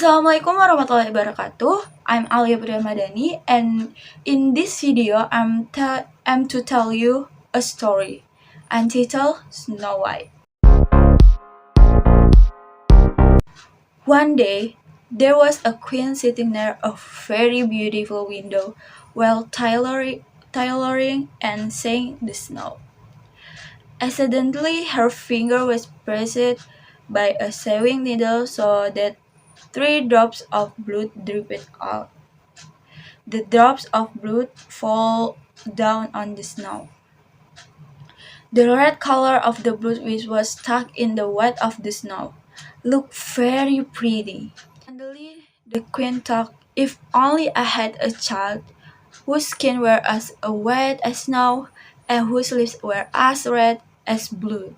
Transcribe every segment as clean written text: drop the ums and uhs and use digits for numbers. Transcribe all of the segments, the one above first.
Assalamualaikum warahmatullahi wabarakatuh. I'm Alia Madani, and in this video, I'm to tell you a story entitled Snow White. One day, there was a queen sitting near a very beautiful window while tailoring and saying the snow. Accidentally, her finger was pressed by a sewing needle so that 3 drops of blood dripped out. The drops of blood fall down on the snow. The red color of the blood which was stuck in the wet of the snow looked very pretty. Suddenly, the queen thought, if only I had a child whose skin were as white as snow and whose lips were as red as blood.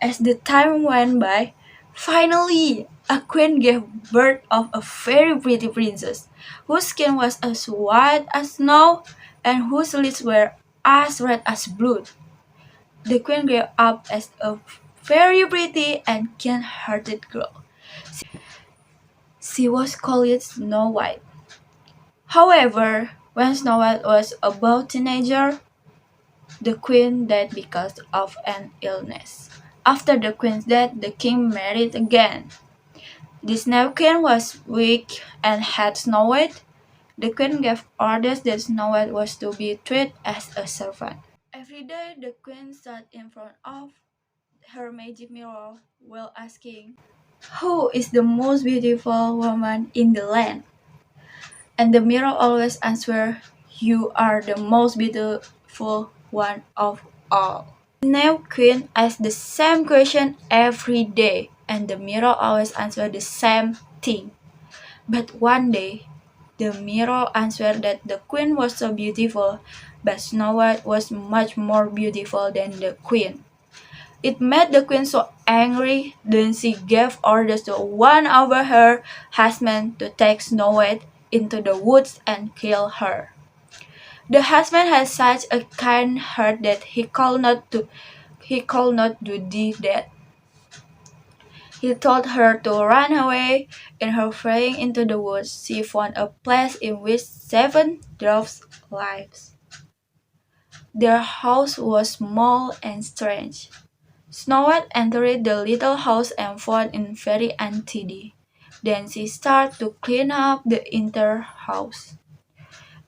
As the time went by, finally, a queen gave birth of a very pretty princess, whose skin was as white as snow and whose lips were as red as blood. The queen grew up as a very pretty and kind-hearted girl. She was called Snow White. However, when Snow White was about teenager, the queen died because of an illness. After the queen's death, the king married again. The Snow Queen was weak and had Snow White. The queen gave orders that Snow White was to be treated as a servant. Every day, the queen sat in front of her magic mirror while asking, "Who is the most beautiful woman in the land?" And the mirror always answered, "You are the most beautiful one of all." The Snow Queen asked the same question every day, and the mirror always answered the same thing. But one day, the mirror answered that the queen was so beautiful, but Snow White was much more beautiful than the queen. It made the queen so angry, then she gave orders to one of her husband to take Snow White into the woods and kill her. The husband had such a kind heart that he could not do that. He told her to run away. In her flying into the woods, she found a place in which 7 dwarfs lived. Their house was small and strange. Snow White entered the little house and found it very untidy. Then she started to clean up the entire house.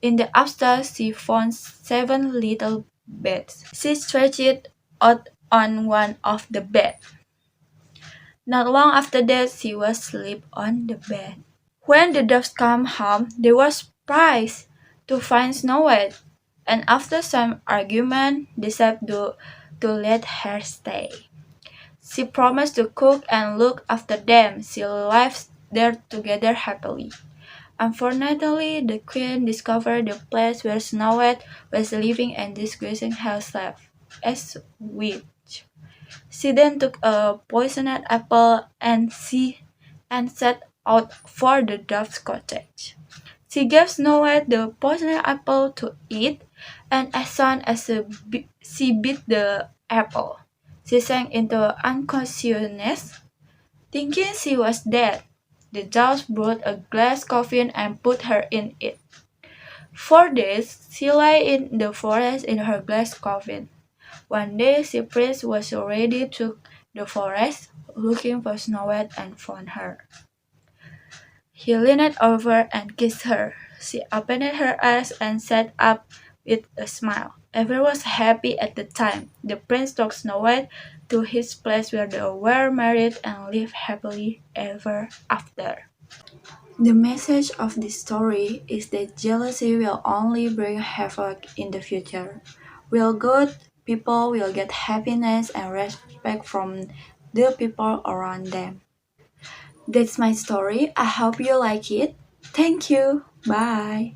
In the upstairs, she found 7 little beds. She stretched out on one of the beds. Not long after that, she was asleep on the bed. When the doves came home, they were surprised to find Snow White, and after some argument, decided to let her stay. She promised to cook and look after them. She lived there together happily. Unfortunately, the queen discovered the place where Snow White was living and disguising herself as witch. She then took a poisoned apple and set out for the dove's cottage. She gave Snow White the poisoned apple to eat, and as soon as she bit the apple, she sank into unconsciousness. Thinking she was dead, the doves brought a glass coffin and put her in it. For days, she lay in the forest in her glass coffin. One day, the prince was ready to the forest, looking for Snow White and found her. He leaned over and kissed her. She opened her eyes and sat up with a smile. Everyone was happy at the time. The prince took Snow White to his place where they were married and lived happily ever after. The message of this story is that jealousy will only bring havoc in the future. Real good people will get happiness and respect from the people around them. That's my story. I hope you like it. Thank you. Bye.